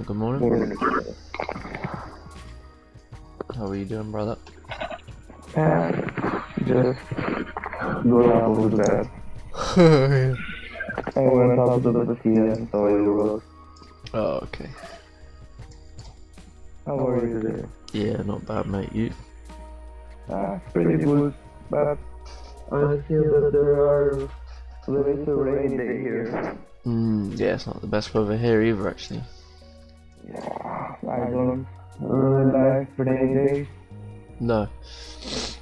good morning. Morning. How are you doing, brother? Just going out of the bed. I went out to the tea and saw you wrote. Oh, okay. How are you today? Yeah, not bad, mate. You? Pretty good, but I feel that there is a rain day here. Yeah, it's not the best weather here either, actually. Yeah, I don't really like rainy days. No. It's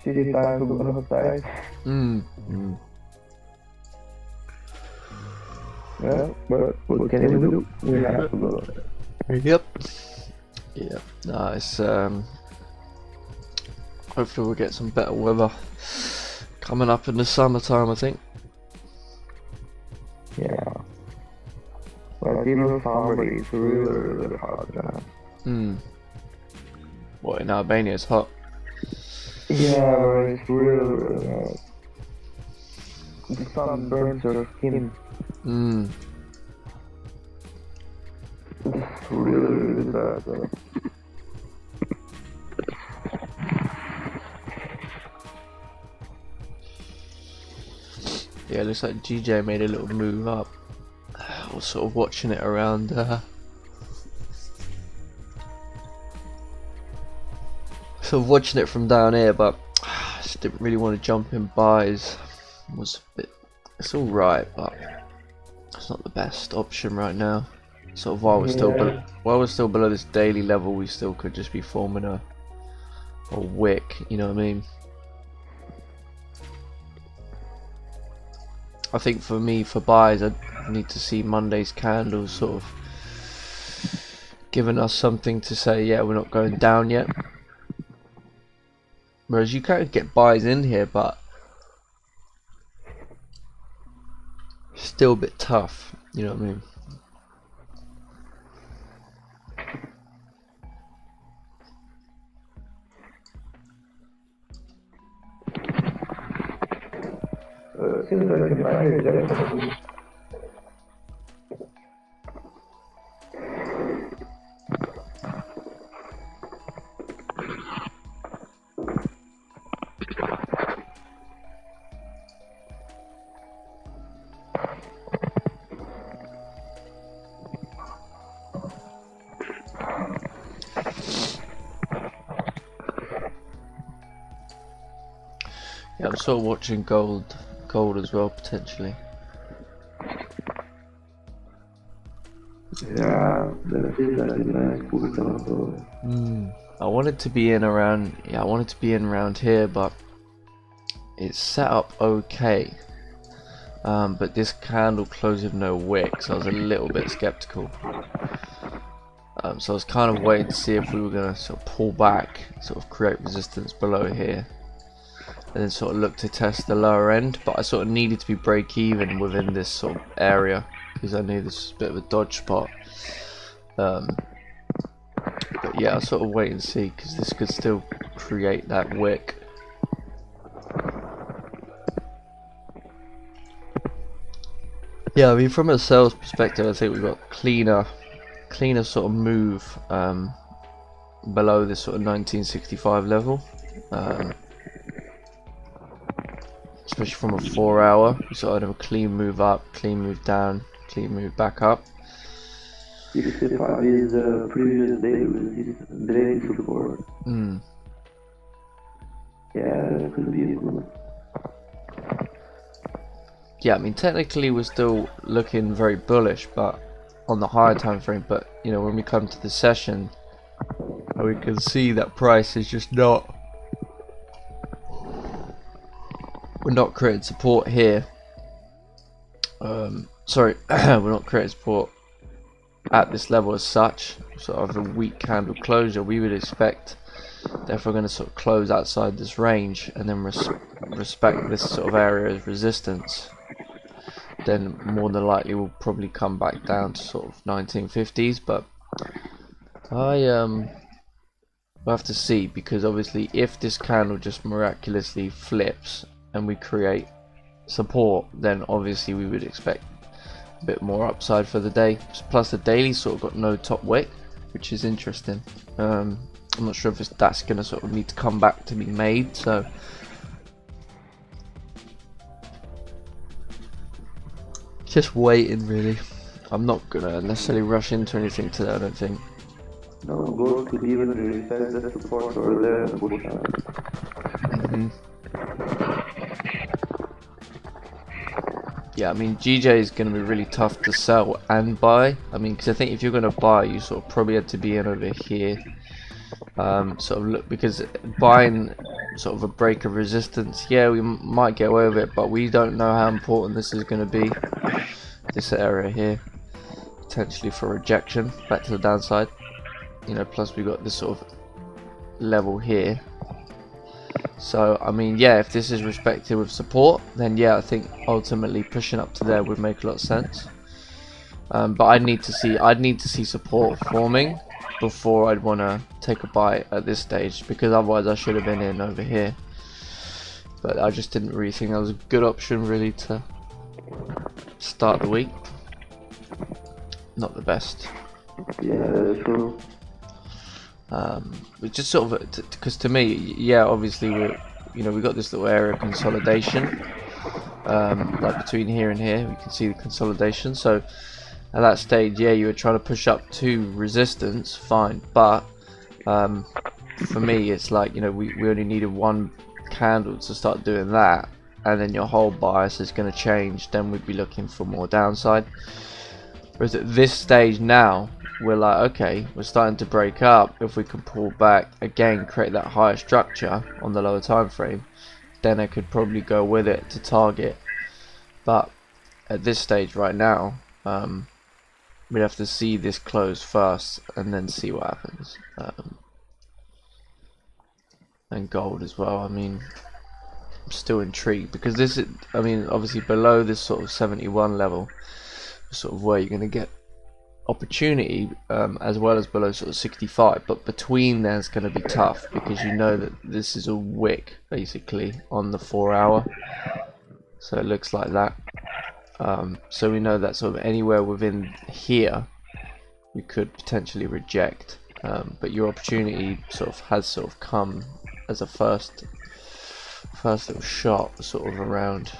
shitty time to go outside. Yeah, but what can you do? We have to go. Yep. Yeah. Nice. Hopefully we'll get some better weather coming up in the summertime, I think. Yeah. But summer is really hot now. What, in Albania it's hot? Yeah, but it's really hot. The sun burns your skin. It's really bad. Yeah, it looks like GJ made a little move up. I was sort of watching it around sort of watching it from down here, but I just didn't really want to jump in buys. It's alright, but it's not the best option right now. Sort of while we're still below this daily level, we still could just be forming a wick, you know what I mean? I think for me, for buys, I need to see Monday's candles sort of giving us something to say, yeah, we're not going down yet. Whereas you can't get buys in here, but still a bit tough, you know what I mean? Seems like if I hear that. Yeah, I'm sort of watching gold as well, potentially. Yeah, that seems like a nice push also. I wanted to be in around, I wanted to be in around here, but it's set up okay. But this candle closed with no wick, so I was a little bit skeptical. So I was kind of waiting to see if we were going to sort of pull back, sort of create resistance below here, and then sort of look to test the lower end. But I sort of needed to be break even within this sort of area, because I knew this was a bit of a dodge spot. But yeah, I'll sort of wait and see, because this could still create that wick. Yeah, I mean, from a sales perspective, I think we've got cleaner sort of move below this sort of 1965 level, especially from a 4 hour. We sort of have a clean move up, clean move down, clean move back up. 65 is the previous daily support. Yeah, that could be good. Yeah, I mean, technically we're still looking very bullish, but on the higher time frame. But you know, when we come to the session, we can see that price is just not. We're not creating support here. Sorry, we're not creating support at this level as such. Sort of a weak candle closure. We would expect that if we're going to sort of close outside this range and then respect this sort of area as resistance, then more than likely we'll probably come back down to sort of 1950s. But we'll have to see, because obviously if this candle just miraculously flips and we create support, then obviously we would expect a bit more upside for the day. Plus the daily sort of got no top wick, which is interesting. I'm not sure if that's going to sort of need to come back to be made, so just waiting really. I'm not going to necessarily rush into anything today, I don't think. No, gold could even respect the support over there and push out. Yeah, I mean, GJ is going to be really tough to sell and buy. I mean, because I think if you're going to buy, you sort of probably had to be in over here. Sort of look, because buying sort of a break of resistance, yeah, we might get away with it, but we don't know how important this is going to be. This area here, potentially for rejection, back to the downside. You know, plus we got this sort of level here. So I mean, yeah, if this is respected with support, then yeah, I think ultimately pushing up to there would make a lot of sense. But I'd need to see support forming before I'd want to take a buy at this stage, because otherwise I should have been in over here. But I just didn't really think that was a good option really to start the week. Not the best. Yeah, that's true. It's just sort of because to me, yeah, obviously we got this little area of consolidation, like between here and here, we can see the consolidation. So at that stage, yeah, you were trying to push up to resistance, fine, but for me, it's like, you know, we only needed one candle to start doing that, and then your whole bias is going to change. Then we'd be looking for more downside. Whereas at this stage now, we're like, okay, we're starting to break up. If we can pull back again, create that higher structure on the lower time frame, then I could probably go with it to target. But at this stage right now, we'd have to see this close first and then see what happens. And gold as well. I mean, I'm still intrigued because this is, I mean, obviously below this sort of 71 level, sort of where you're going to get opportunity, as well as below sort of 65, but between there's going to be tough, because you know that this is a wick basically on the 4 hour, so it looks like that. So we know that sort of anywhere within here we could potentially reject, but your opportunity has come as a first little shot sort of around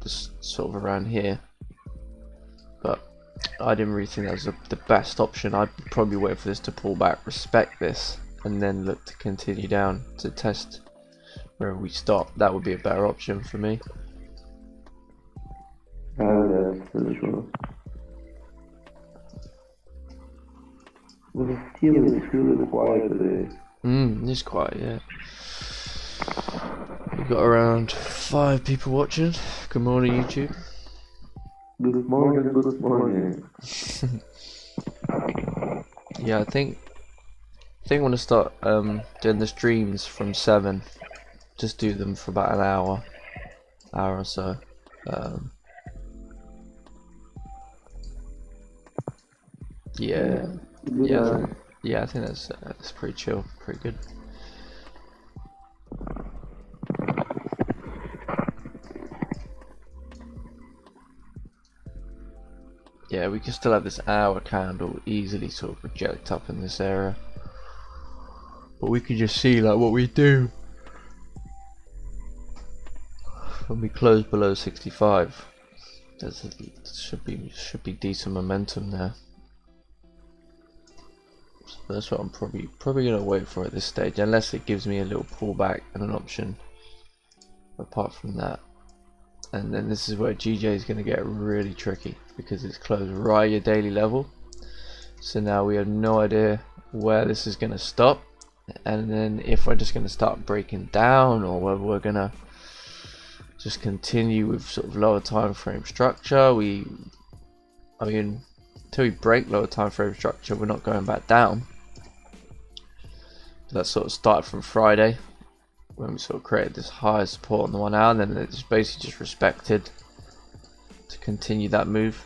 this, sort of around here. But I didn't really think that was the best option. I'd probably wait for this to pull back, respect this, and then look to continue down to test where we stop. That would be a better option for me. That's for sure. The steel is really quiet today. It's quiet, yeah. We've got around 5 people watching. Good morning, YouTube. Good morning, good morning. Yeah, I think I want to start doing the streams from 7. Just do them for about an hour or so. Yeah, I think that's pretty chill, pretty good. Yeah, we can still have this hour candle easily sort of project up in this area, but we can just see like what we do when we close below 65. There should be decent momentum there. So that's what I'm probably gonna wait for at this stage, unless it gives me a little pullback and an option. Apart from that. And then this is where GJ is going to get really tricky, because it's closed right at your daily level. So now we have no idea where this is going to stop, and then if we're just going to start breaking down, or whether we're going to just continue with sort of lower time frame structure. I mean, until we break lower time frame structure, we're not going back down. That sort of started from Friday, when we sort of created this higher support on the 1 hour, and then it's basically just respected to continue that move,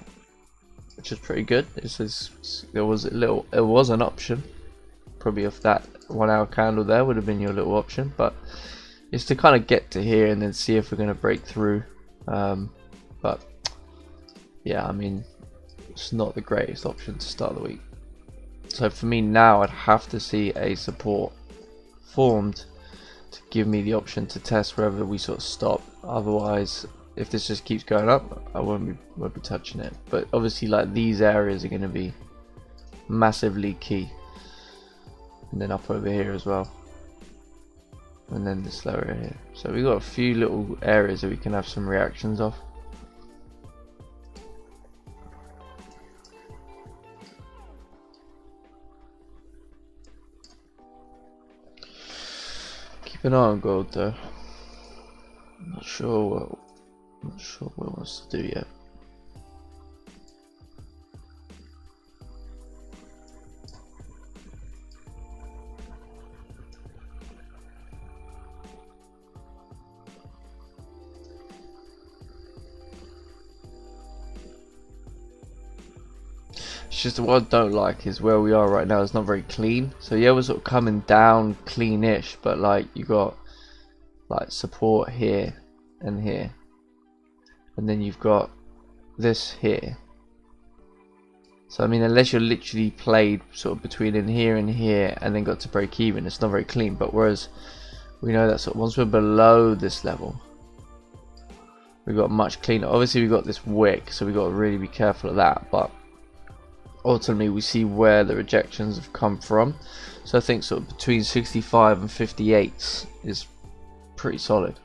which is pretty good. It was an option, probably if that 1 hour candle there would have been your little option, but it's to kind of get to here and then see if we're going to break through. But yeah, I mean, it's not the greatest option to start the week. So for me now, I'd have to see a support formed to give me the option to test wherever we sort of stop. Otherwise, if this just keeps going up, I won't be touching it. But obviously, like, these areas are going to be massively key, and then up over here as well, and then this lower area here. So we've got a few little areas that we can have some reactions of. Keep an eye on gold though. Not sure what it wants to do yet. It's just what I don't like is where we are right now is not very clean. So yeah, we're sort of coming down cleanish, but like you got like support here and here, and then you've got this here. So I mean, unless you're literally played sort of between in here and here and then got to break even, it's not very clean. But whereas we know that sort of once we're below this level, we've got much cleaner. Obviously we've got this wick, so we've got to really be careful of that, but ultimately we see where the rejections have come from. So I think sort of between 65 and 58 is pretty solid.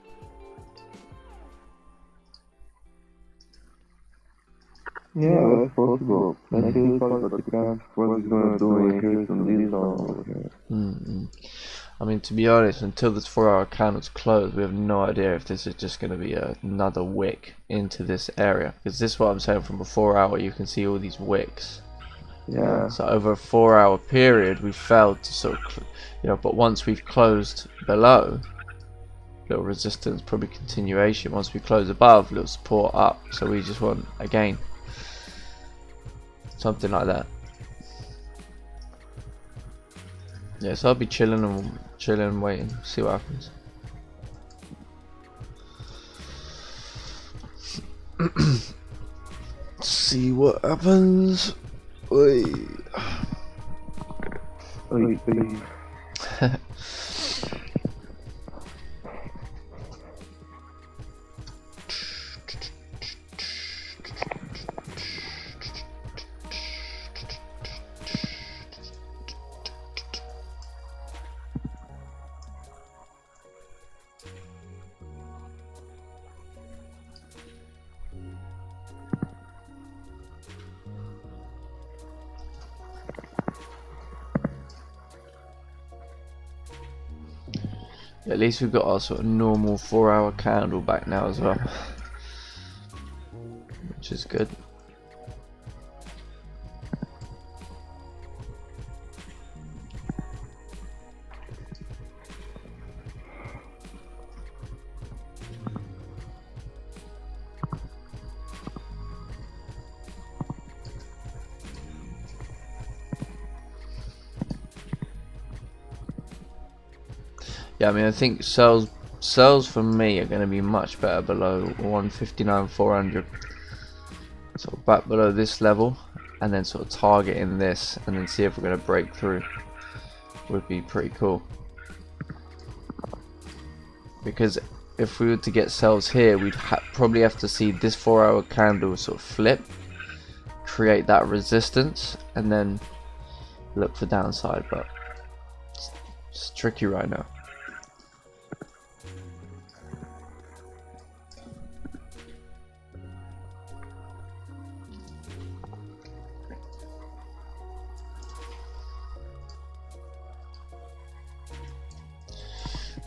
Yeah, that's possible. I feel sorry, but depends what he's gonna do in here from this zone over here. I mean, to be honest, until this 4-hour candle's closed, we have no idea if this is just going to be another wick into this area. Because this is what I'm saying, from a 4-hour you can see all these wicks. Yeah. So over a 4-hour period we failed to sort of, but once we've closed below, little resistance, probably continuation. Once we close above, little support up. So we just want, again, something like that. Yeah, so I'll be chilling and waiting, see what happens. See what happens. Oi. Oi. At least we've got our sort of normal 4-hour candle back now as well, which is good. Yeah, I mean, I think sells for me are going to be much better below 159,400. Sort of back below this level, and then sort of targeting this, and then see if we're going to break through. Would be pretty cool. Because if we were to get sells here, we'd probably have to see this 4-hour candle sort of flip, create that resistance, and then look for downside. But it's tricky right now.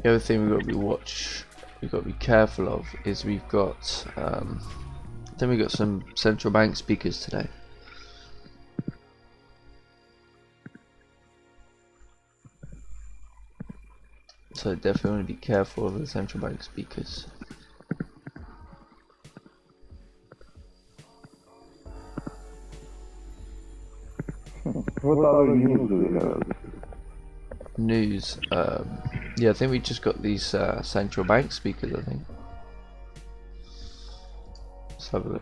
The other thing we've got to be careful of is we've got then we've got some central bank speakers today. So definitely want to be careful of the central bank speakers. What other news do we have? News, yeah, I think we just got these central bank speakers, I think. Let's have a look.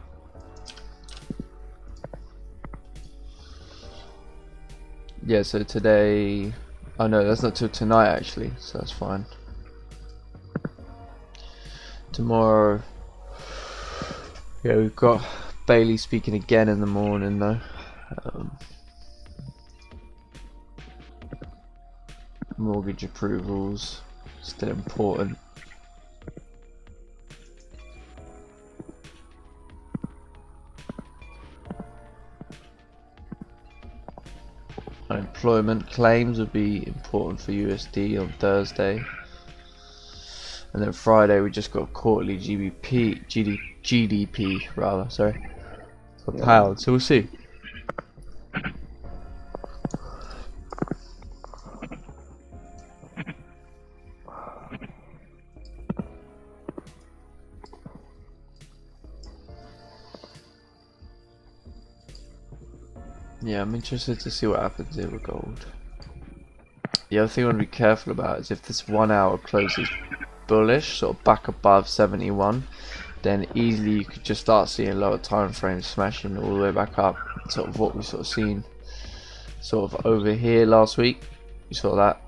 Yeah, so today, oh no, that's not till tonight actually, so that's fine. Tomorrow, yeah, we've got Bailey speaking again in the morning though. Mortgage approvals, still important. Unemployment claims would be important for USD on Thursday. And then Friday we just got quarterly GDP rather, sorry, for pound. So we'll see. Yeah, I'm interested to see what happens here with gold. The other thing I want to be careful about is if this 1 hour closes bullish, sort of back above 71, then easily you could just start seeing lower time frames smashing all the way back up. Sort of what we sort of seen sort of over here last week. You saw that.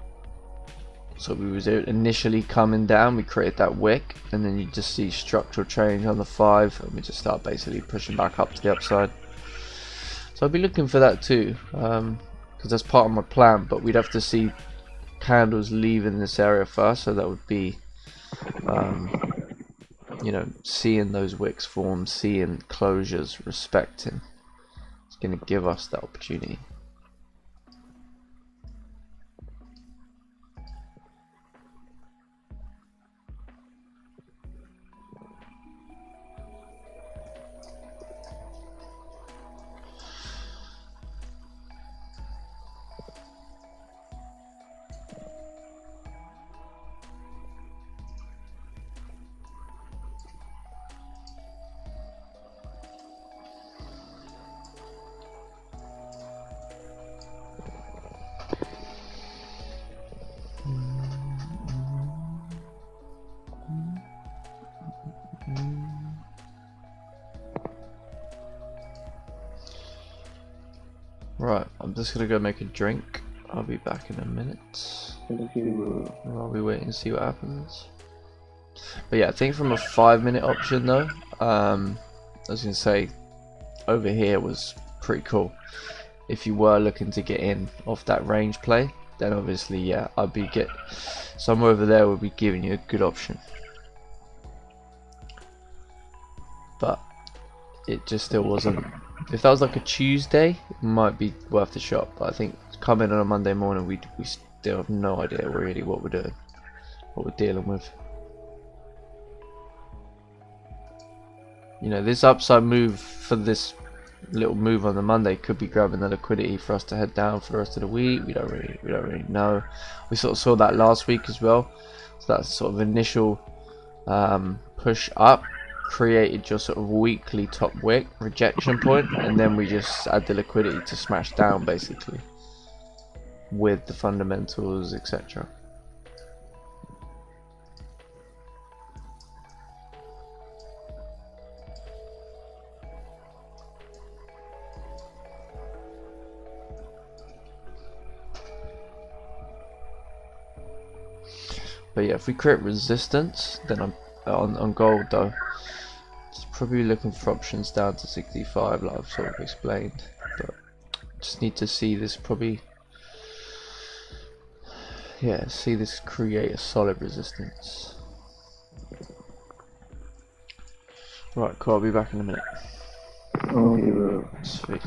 So we was initially coming down, we created that wick, and then you just see structural change on the 5, and we just start basically pushing back up to the upside. So I'll be looking for that too, because that's part of my plan, but we'd have to see candles leaving this area first, so that would be you know, seeing those wicks form, seeing closures, respecting. It's going to give us that opportunity. Right, I'm just gonna go make a drink. I'll be back in a minute. While we wait and see what happens. But yeah, I think from a 5-minute option though, I was gonna say over here was pretty cool. If you were looking to get in off that range play, then obviously yeah, I'd be somewhere over there would be giving you a good option. But it just still wasn't. If that was like a Tuesday, it might be worth the shot. But I think coming on a Monday morning, we still have no idea really what we're doing, what we're dealing with. You know, this upside move for this little move on the Monday could be grabbing the liquidity for us to head down for the rest of the week. We don't really know. We sort of saw that last week as well. So that sort of initial push up created your sort of weekly top wick rejection point, and then we just add the liquidity to smash down basically with the fundamentals, etc. But yeah, if we create resistance, then I'm on gold though. It's probably looking for options down to 65, like I've sort of explained. But just need to see this probably. Yeah, see this create a solid resistance. Right, cool. I'll be back in a minute. Okay, bro. Sweet.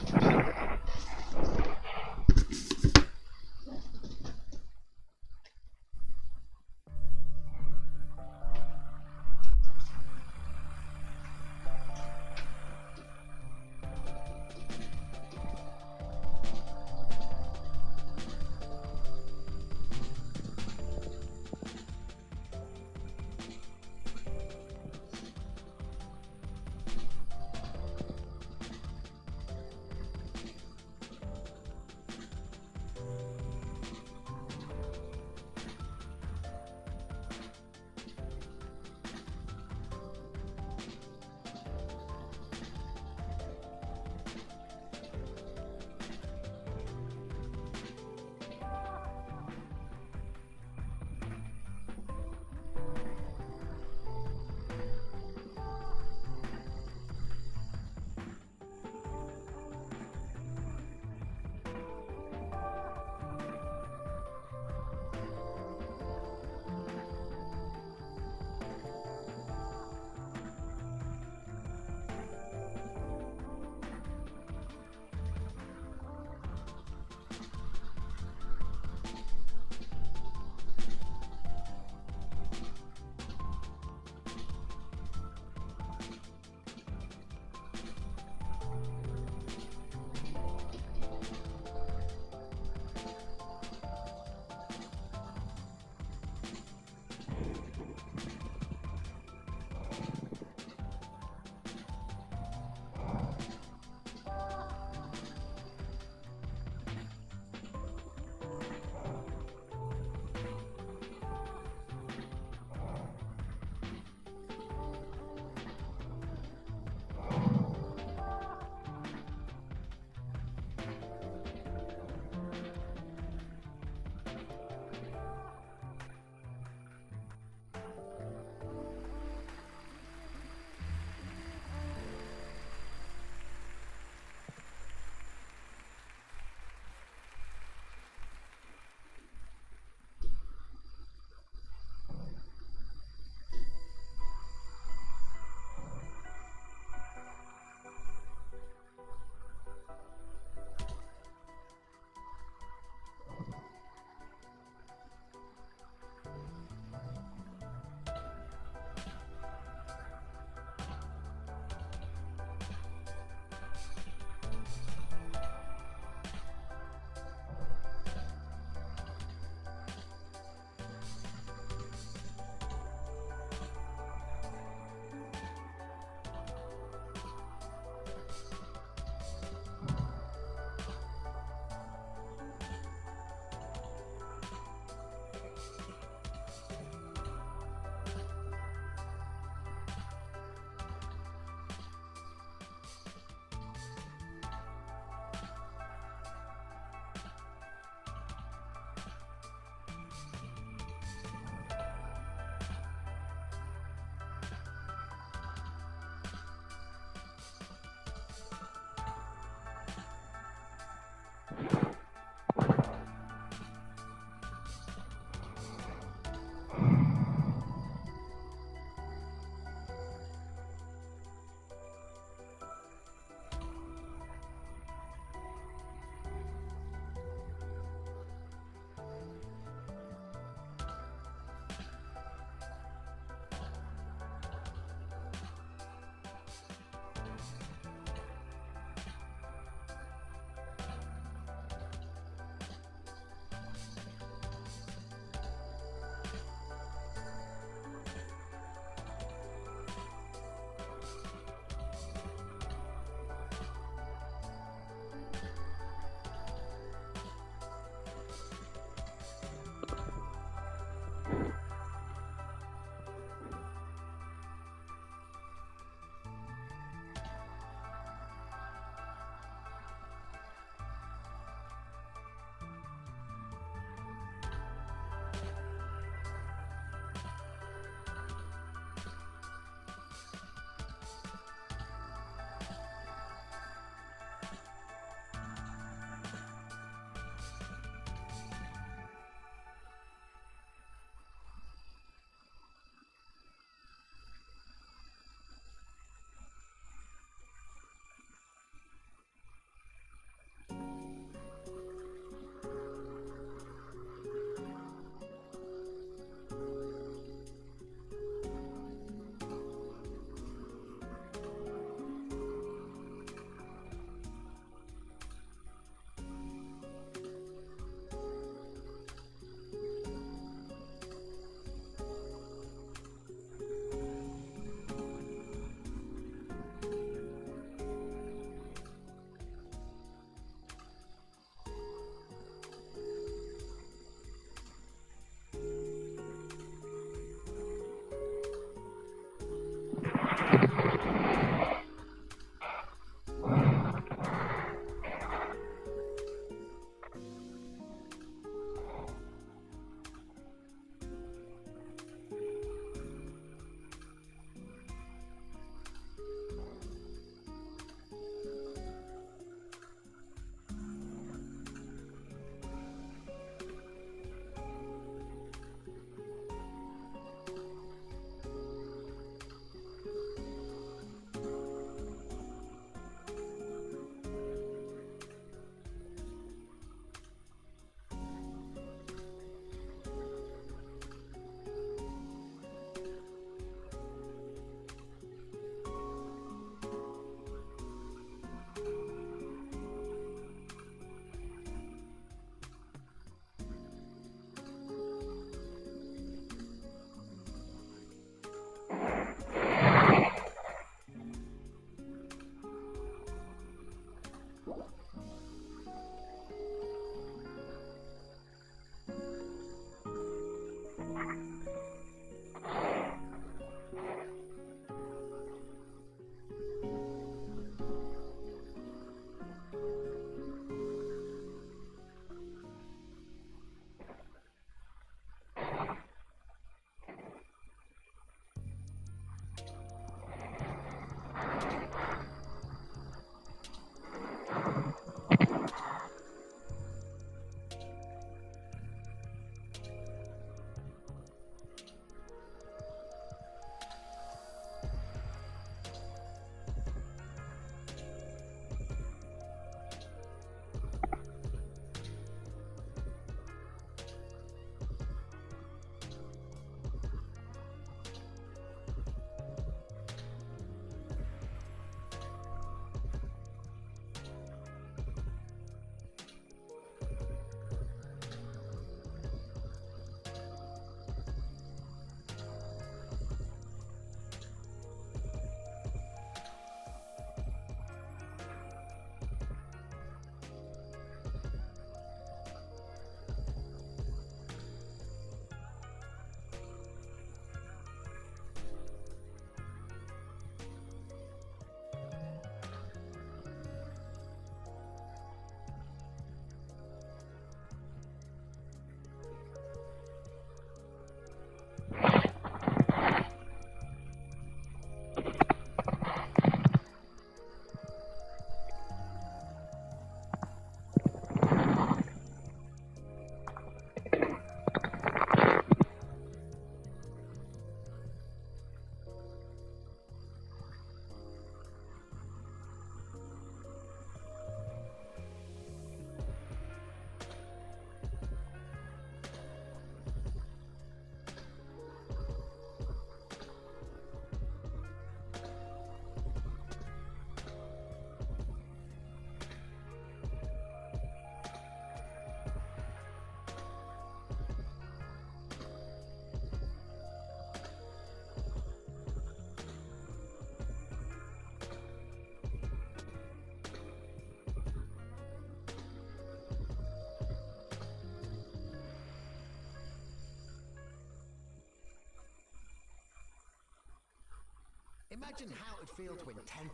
Imagine how it'd feel to win £10,000.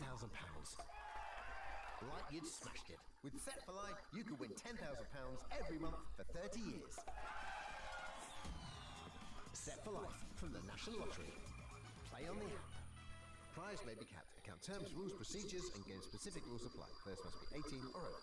Like you'd smashed it. With Set for Life, you could win £10,000 every month for 30 years. Set for Life from the National Lottery. Play on the app. Prize may be capped. Account terms, rules, procedures, and game-specific rules apply. Players must be 18 or over.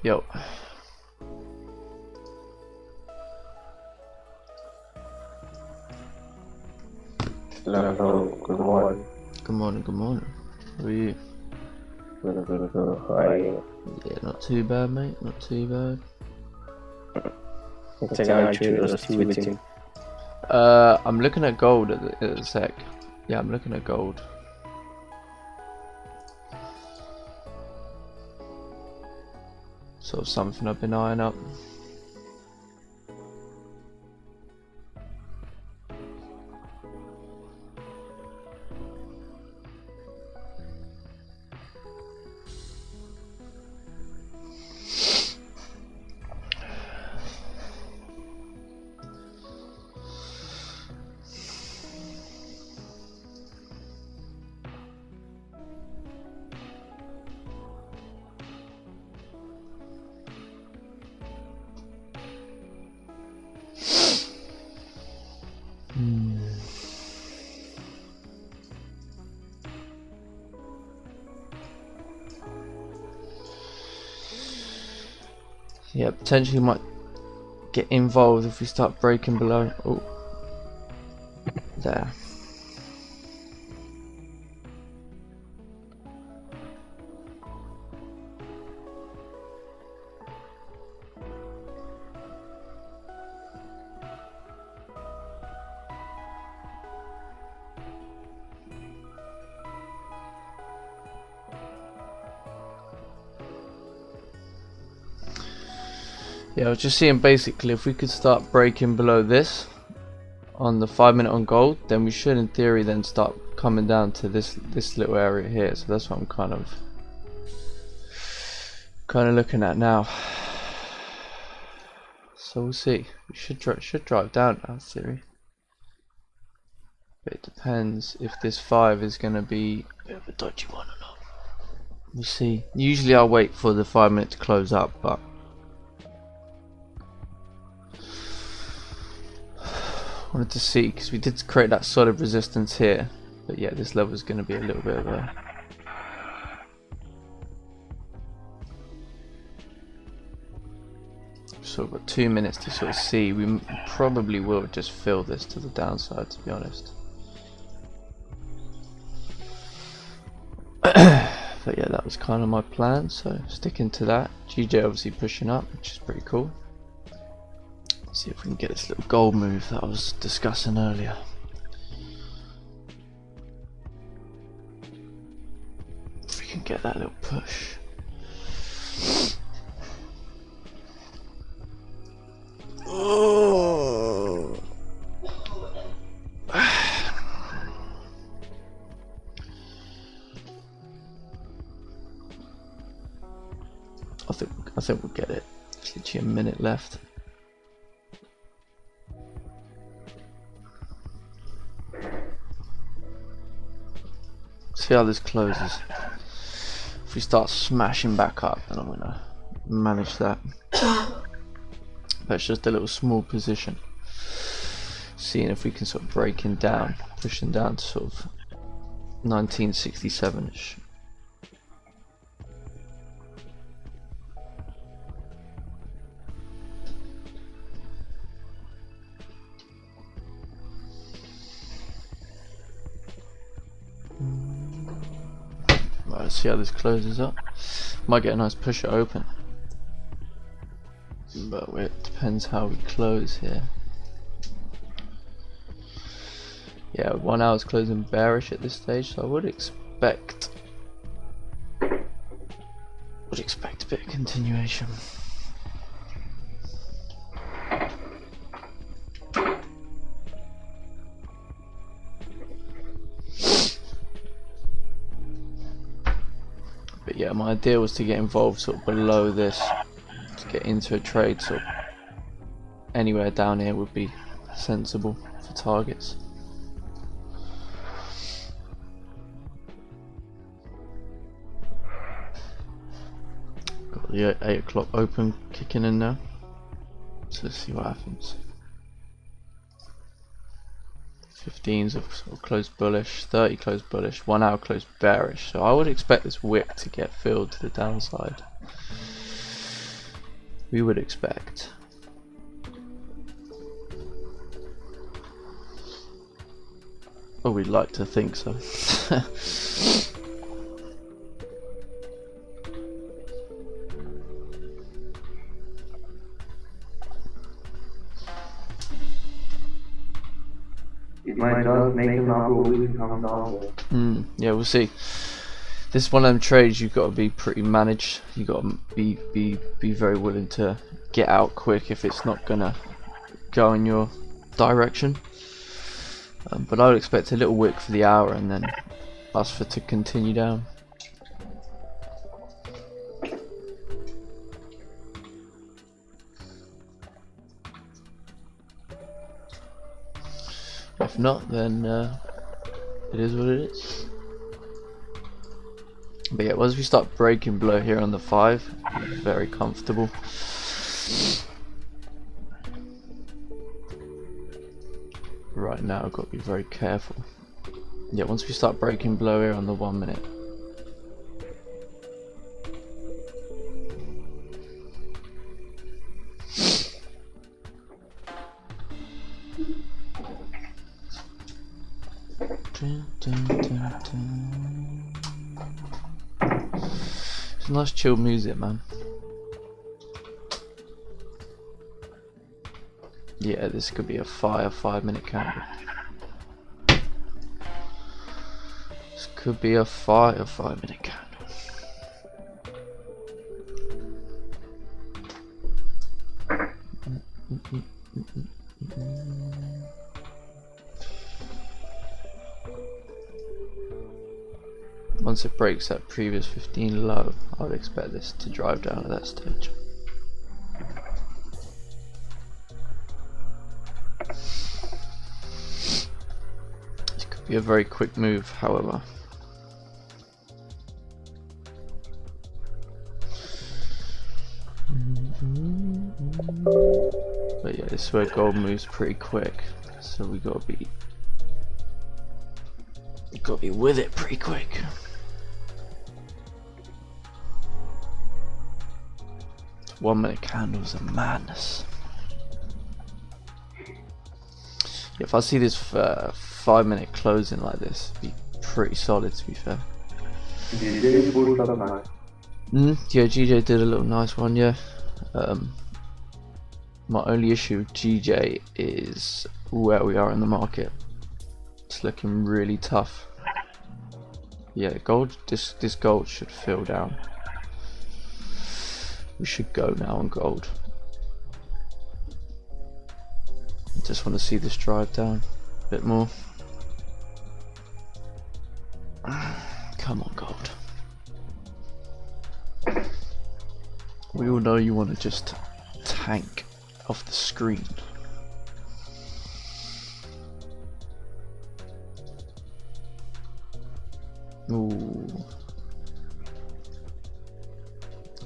Yo. Hello, good morning. Good morning, good morning. How are you? Good. How are you? Yeah, not too bad, mate. Not too bad. Aren't you still waiting? I'm looking at gold at the sec. Yeah, I'm looking at gold. Sort of something I've been eyeing up. Yeah, potentially might get involved if we start breaking below. Oh, there. Yeah, I was just seeing basically if we could start breaking below this on the 5 minute on gold, then we should in theory then start coming down to this little area here. So that's what I'm kind of looking at now. So we'll see. We should drive down now in theory. But it depends if this 5 is going to be a bit of a dodgy one or not. We'll see. Usually I'll wait for the 5 minute to close up, but wanted to see because we did create that solid resistance here. But yeah, this level is going to be a little bit of a so we've got 2 minutes to sort of see. We probably will just fill this to the downside, to be honest. But yeah, that was kind of my plan, so sticking to that. GJ obviously pushing up, which is pretty cool. Let's see if we can get this little gold move that I was discussing earlier. If we can get that little push. Oh. I think we'll get it. There's literally a minute left. See how this closes. If we start smashing back up, then I'm gonna manage that. But it's just a little small position. Seeing if we can sort of breaking down, pushing down to sort of 1967-ish. Right, let's see how this closes up. Might get a nice push it open. But it depends how we close here. Yeah, 1 hour's closing bearish at this stage, so I would expect a bit of continuation. But yeah, my idea was to get involved sort of below this, to get into a trade. So anywhere down here would be sensible for targets. Got the 8 o'clock open kicking in now, so let's see what happens. 15s have sort of closed bullish, 30 closed bullish, 1 hour closed bearish. So I would expect this wick to get filled to the downside. we would expect. Oh, we'd like to think so. It might just make an algorithm come down. Yeah, we'll see. This is one of them trades you've got to be pretty managed. You've got to be very willing to get out quick if it's not gonna go in your direction. But I would expect a little wick for the hour and then us for to continue down. If not, then it is what it is. But yeah, once we start breaking below here on the 5, very comfortable. Right now I've got to be very careful. Yeah, once we start breaking below here on the 1 minute. It's nice chill music, man. Yeah, this could be a fire 5-minute candle. This could be a fire 5-minute candle. Once it breaks that previous 15 low, I would expect this to drive down at that stage. This could be a very quick move, however. But yeah, this is where gold moves pretty quick, so we gotta be with it pretty quick. One-minute candles are madness. If I see this 5-minute closing like this, it'd be pretty solid, to be fair. GJ pushed up nice. Yeah, GJ did a little nice one, yeah. My only issue with GJ is where we are in the market. It's looking really tough. Yeah, gold. This gold should fill down. We should go now on gold. Just want to see this drive down a bit more. Come on, gold. We all know you want to just tank off the screen. Ooh.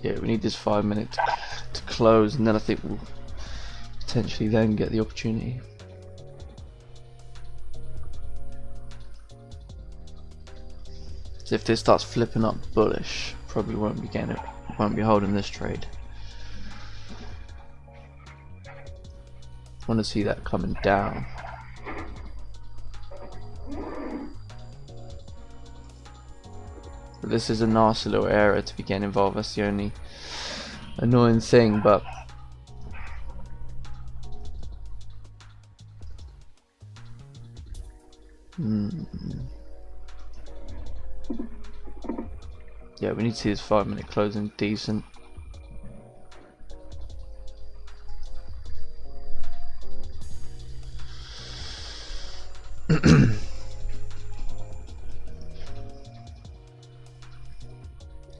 Yeah, we need this 5 minutes to close, and then I think we'll potentially then get the opportunity. So if this starts flipping up bullish, probably won't be getting it, won't be holding this trade. I want to see that coming down. But this is a nasty little area to be getting involved. That's the only annoying thing, but yeah, we need to see this 5-minute closing decent.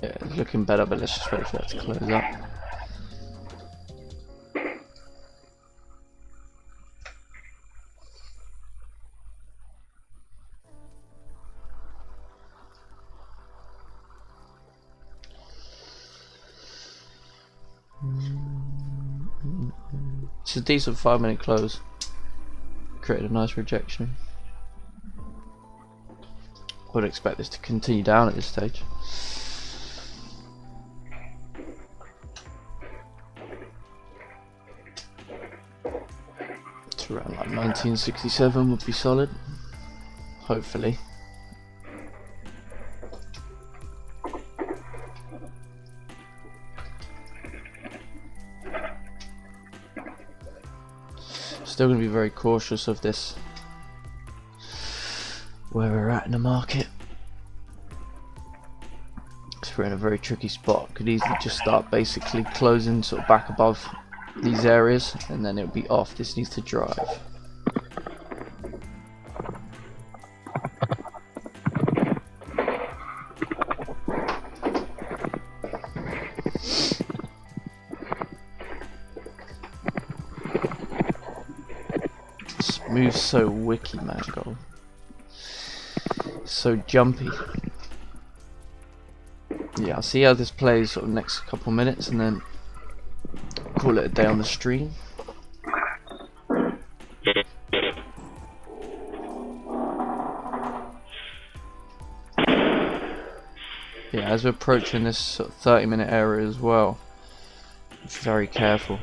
Yeah, it's looking better, but let's just wait for that to close up. It's a decent 5-minute close. Created a nice rejection. Would expect this to continue down at this stage. It's around like 1967 would be solid, hopefully. Still going to be very cautious of this, where we're at in the market. Because we're in a very tricky spot. Could easily just start basically closing sort of back above these areas and then it'll be off. This needs to drive. This moves so wicky, man, gold. So jumpy. Yeah, I'll see how this plays sort of next couple minutes and then call it a day on the stream. Yeah, as we're approaching this sort of 30-minute area as well, very careful.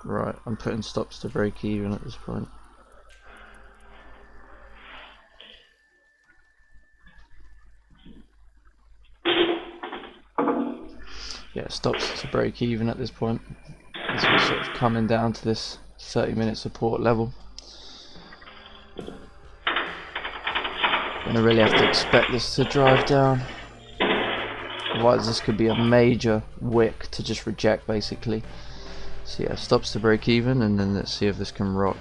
Right, I'm putting stops to break even at this point. Yeah, stops to break even at this point. As we're sort of coming down to this 30-minute support level. Gonna really have to expect this to drive down. Otherwise this could be a major wick to just reject basically. So yeah, stops to break even and then let's see if this can rock.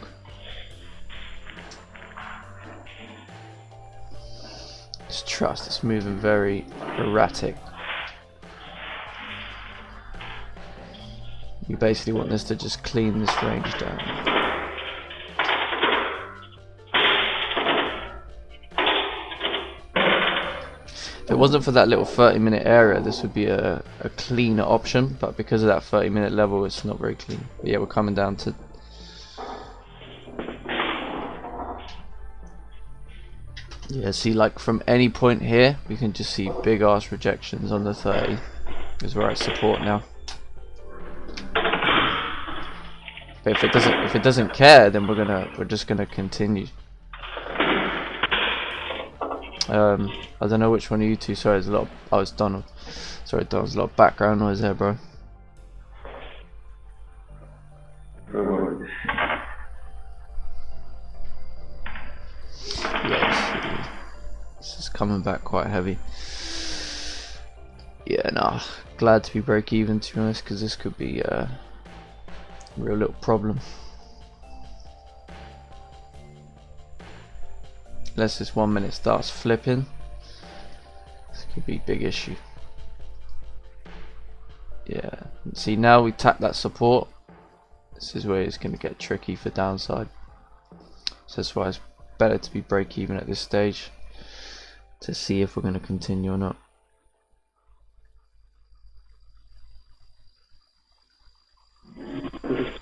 Just trust, it's moving very erratic. You basically want this to just clean this range down. If it wasn't for that little 30-minute area, this would be a cleaner option, but because of that 30-minute level, it's not very clean. But yeah, we're coming down to... Yeah, see, like from any point here, we can just see big ass rejections on the 30, because we're at support now. But if it doesn't care, then we're just gonna continue. I don't know which one of you two. Sorry, there's a lot of, oh, it's Donald. Sorry, Donald, there's a lot of background noise there, bro. Yeah, this is coming back quite heavy. Yeah, nah, glad to be break even, to be honest, because this could be a real little problem. Unless this 1 minute starts flipping, this could be a big issue. Yeah, see, now we tap that support. This is where it's going to get tricky for downside. So that's why it's better to be break even at this stage to see if we're going to continue or not.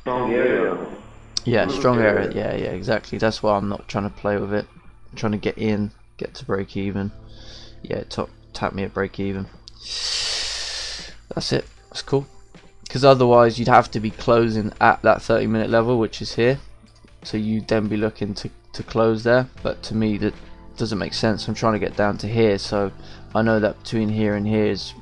Strong area. Yeah, strong area. Yeah, exactly. That's why I'm not trying to play with it. I'm trying to get in, get to break even. Yeah, tap me at break even. That's it. That's cool. Because otherwise you'd have to be closing at that 30-minute level, which is here. So you'd then be looking to close there. But to me that doesn't make sense. I'm trying to get down to here, so I know that between here and here is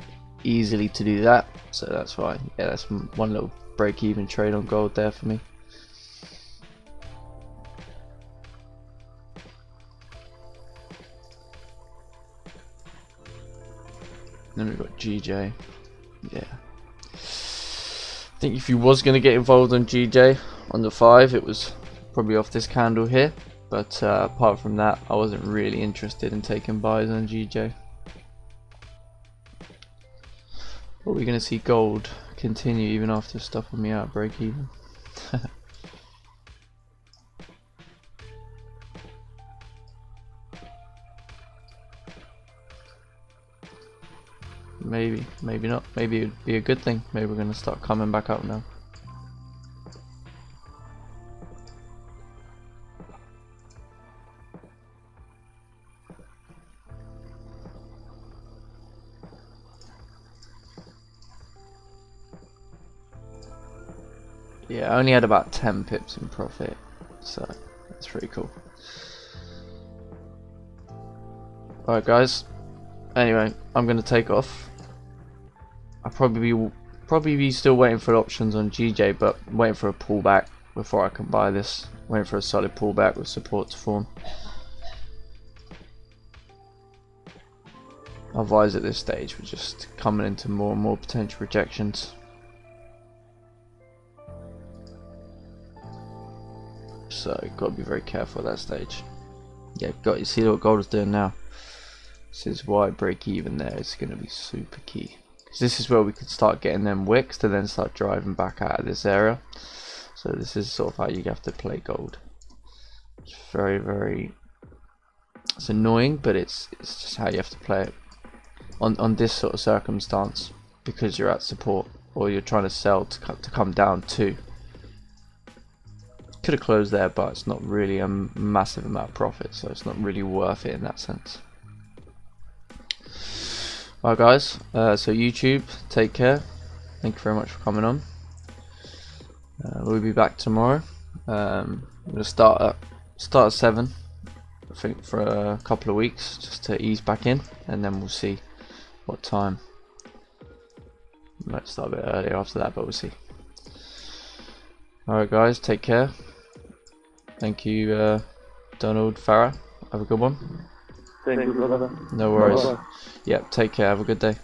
easily to do that. So that's why. Yeah, that's one little break even trade on gold there for me. Then we've got GJ. Yeah. I think if you was going to get involved on GJ on the 5, it was probably off this candle here. But apart from that, I wasn't really interested in taking buys on GJ. But we're going to see gold continue even after stopping me out break even. Maybe, maybe not. Maybe it'd be a good thing. Maybe we're going to start coming back up now. Yeah, I only had about 10 pips in profit, so that's pretty cool. Alright guys, anyway, I'm going to take off. I'll probably be still waiting for options on GJ, but waiting for a pullback before I can buy this. Waiting for a solid pullback with support to form. Otherwise at this stage we're just coming into more and more potential rejections. So got to be very careful at that stage. Yeah, you see what gold is doing now. This is why break even there is going to be super key. Because this is where we could start getting them wicks to then start driving back out of this area. So this is sort of how you have to play gold. It's very, it's annoying, but it's just how you have to play it on this sort of circumstance, because you're at support or you're trying to sell to come down to. Could have closed there, but it's not really a massive amount of profit, so it's not really worth it in that sense. Alright guys, so YouTube, take care. Thank you very much for coming on. We'll be back tomorrow. I'm going to start at 7, I think, for a couple of weeks, just to ease back in, and then we'll see what time. Might start a bit earlier after that, but we'll see. Alright guys, take care. Thank you, Donald Farah. Have a good one. Thank you, brother. No worries. Bye-bye. Yep, take care. Have a good day.